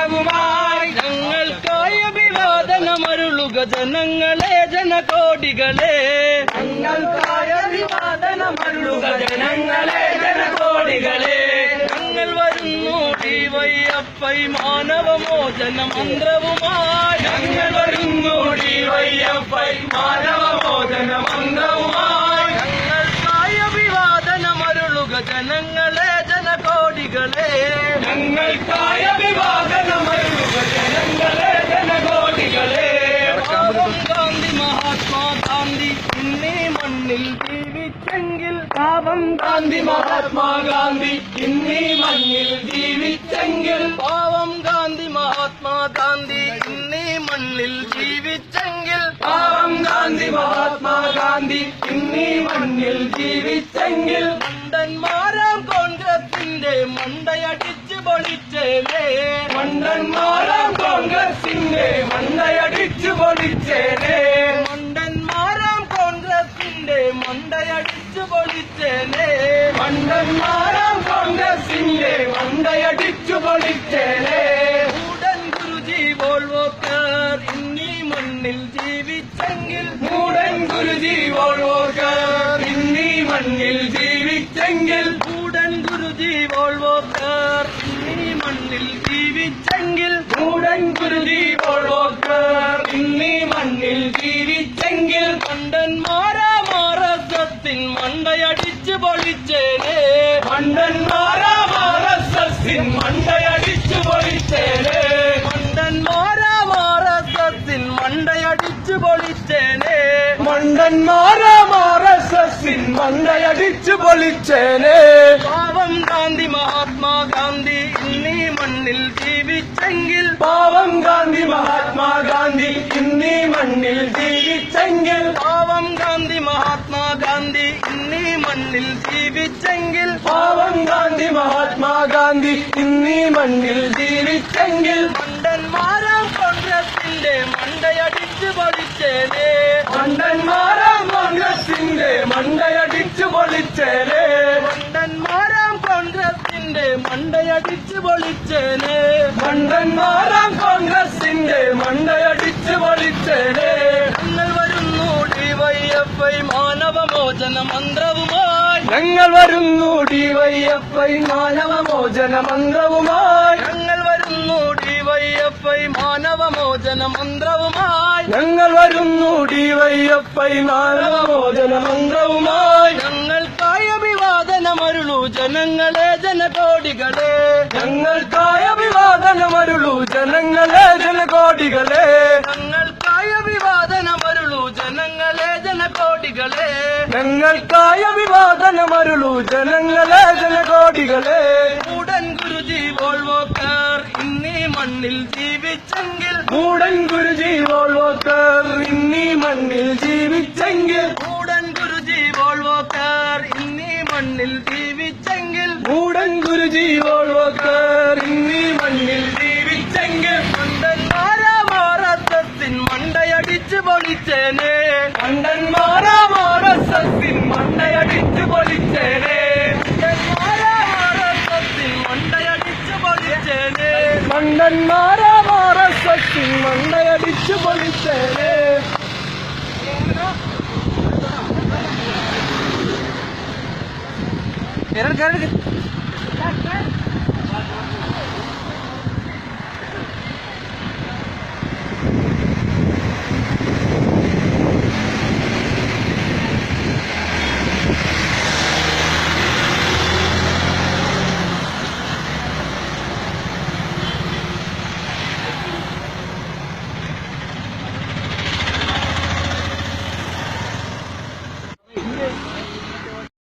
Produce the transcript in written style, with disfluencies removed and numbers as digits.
മന്ത്രവുമായി ഞങ്ങൾക്കായി അഭിവാദനമരുളുക ജനങ്ങളെ ജനകോടികളെ. ഞങ്ങൾക്കായ അഭിവാദനമരുളുക ജനങ്ങളെ ജനകോടികളെ. ഞങ്ങൾ വരുന്നു ഡിവൈഎഫ്ഐ മാനവമോചന മന്ത്രവുമായി. ഞങ്ങൾ വരുന്നു ഡിവൈഎഫ്ഐ മാനവമോചന മന്ത്രവുമായി. ഞങ്ങൾക്കായി അഭിവാദനമരുളുക ജനങ്ങളെ ജനകോടികളെ. ഞങ്ങൾക്കായ അഭിവാദനമരുളുക ജനങ്ങളെ ജനകോടികളെ. പാവം ഗാന്ധി മഹാത്മാഗാന്ധി ഇന്നീ മണ്ണിൽ ജീവിച്ചെങ്കിൽ. പാവം ഗാന്ധി മഹാത്മാഗാന്ധി ഇന്നീ മണ്ണിൽ ജീവിച്ചെങ്കിൽ. പാവം ഗാന്ധി മഹാത്മാഗാന്ധി ഇന്നീ മണ്ണിൽ ജീവിച്ചെങ്കിൽ. പാവം ഗാന്ധി മഹാത്മാഗാന്ധി ഇന്നീ മണ്ണിൽ ജീവിച്ചെങ്കിൽ. മണ്ടന്മാരാം കോൺഗ്രസിന്റെ മണ്ടയടിച്ച് പൊളിച്ചേലേ. മണ്ടന്മാരാം കോൺഗ്രസിന്റെ മണ്ടയടിച്ചു പൊളിച്ചേനെ. മണ്ടന്മാരാം കോൺഗ്രസിന്റെ മണ്ടയടിച്ച് പൊളിച്ചേലേ. മണ്ടന്മാരാം കോൺഗ്രസിന്റെ മണ്ടയടിച്ചു പൊളിച്ചേനെ. ഉടൻ ഗുരുജി വോൾവോക്കർ ഇന്നീ മണ്ണിൽ ജീവിച്ചെങ്കിൽ. മൂടൻ ഗുരുജി വോൾവോക്കർ ഇന്നീ മണ്ണിൽ ജീവിച്ചെങ്കിൽ. ഉടൻ ഗുരുജി വോൾവോക്കർ ഇന്നീ മണ്ണിൽ ജീവിച്ചെങ്കിൽ. മൂടൻ ഗുരുജി വോൾവോക്കർ ഇന്നീ മണ്ണിൽ ജീവിച്ചെങ്കിൽ. മണ്ടന്മാരാം ആർഎസ്എസിൻ മണ്ടയടിച്ച് പൊളിച്ചേനെ. മണ്ടന്മാരാം ആർഎസ്എസിൻ മണ്ടയടിച്ചു പൊളിച്ചേനെ. മണ്ടന്മാരാം ആർഎസ്എസിൻ മണ്ടയടിച്ച് പൊളിച്ചേനെ. മണ്ടന്മാരാം ആർഎസ്എസിൻ മണ്ടയടിച്ചു പൊളിച്ചേനെ. പാവം ഗാന്ധി മഹാത്മാഗാന്ധി ഇന്നീ മണ്ണിൽ ജീവിച്ചെങ്കിൽ. പാവം ഗാന്ധി മഹാത്മാഗാന്ധി ഇന്നീ മണ്ണിൽ ജീവിച്ചെങ്കിൽ. പാവം ഗാന്ധി മഹാത്മാഗാന്ധി ഇന്നീ മണ്ണിൽ ജീവിച്ചെങ്കിൽ. പാവം ഗാന്ധി മഹാത്മാഗാന്ധി ഇന്നീ മണ്ണിൽ ജീവിച്ചെങ്കിൽ. മണ്ടന്മാരാം കോൺഗ്രസിന്റെ മണ്ടയടിച്ച് പൊളിച്ചേനെ. മണ്ടന്മാരാം കോൺഗ്രസിന്റെ മണ്ടയടിച്ചു പൊളിച്ചേനെ. മണ്ടന്മാരാം കോൺഗ്രസിന്റെ മണ്ടയടിച്ച് പൊളിച്ചേനെ. മണ്ടന്മാരാം കോൺഗ്രസിന്റെ മണ്ടയടിച്ചു പൊളിച്ചേനെ. ഞങ്ങൾ വരുന്നു ഡിവൈഎഫ്ഐ മാനവമോചന മന്ത്രവുമായി. ഞങ്ങൾ വരുന്നു ഡിവൈഎഫ്ഐ മാനവമോചന മന്ത്രവുമായി. ഞങ്ങൾ വരുന്നു ഡിവൈഎഫ്ഐ മാനവമോചന മന്ത്രവുമായി. ഞങ്ങൾ വരുന്നു ഡിവൈഎഫ്ഐ മാനവമോചന മന്ത്രവുമായി. ഞങ്ങൾക്കായി അഭിവാദനമരുളു ജനങ്ങളെ ജനകോടികളെ. ഞങ്ങൾക്കായ അഭിവാദനമരുളു ജനങ്ങളെ ജനകോടികളെ. ഞങ്ങൾക്കായി അഭിവാദനമരുളു ജനങ്ങളെ ജനകോടികളെ. ഞങ്ങൾക്കായ അഭിവാദനമരുളു ജനങ്ങളെ ജനകോടികളെ. ഉടൻ ഗുരുജി വോൾവോക്കർ ഇന്നീ മണ്ണിൽ ജീവിച്ചെങ്കിൽ. മൂടൻ ഗുരുജി വോൾവോക്കർ ഇന്നീ മണ്ണിൽ ജീവിച്ചെങ്കിൽ. ഉടൻ ഗുരുജി വോൾവോക്കർ ഇന്നീ മണ്ണിൽ ജീവിച്ചെങ്കിൽ. മൂടൻ ഗുരുജി വോൾവോക്കർ ഇന്നീ മണ്ണിൽ ജീവിച്ചെങ്കിൽ. മണ്ടന്മാരാം ആർഎസ്എസിൻ മണ്ടയടിച്ച് പൊളിച്ചേനെ. മണ്ടന്മാരാം ആർഎസ്എസിൻ മണ്ടയടിച്ചു പൊളിച്ചേനെ. മണ്ടന്മാരാം ആർഎസ്എസിൻ മണ്ടയടിച്ച് പൊളിച്ചേനെ. മണ്ടന്മാരാം ആർഎസ്എസിൻ മണ്ടയടിച്ചു പൊളിച്ചേനെ. കേരള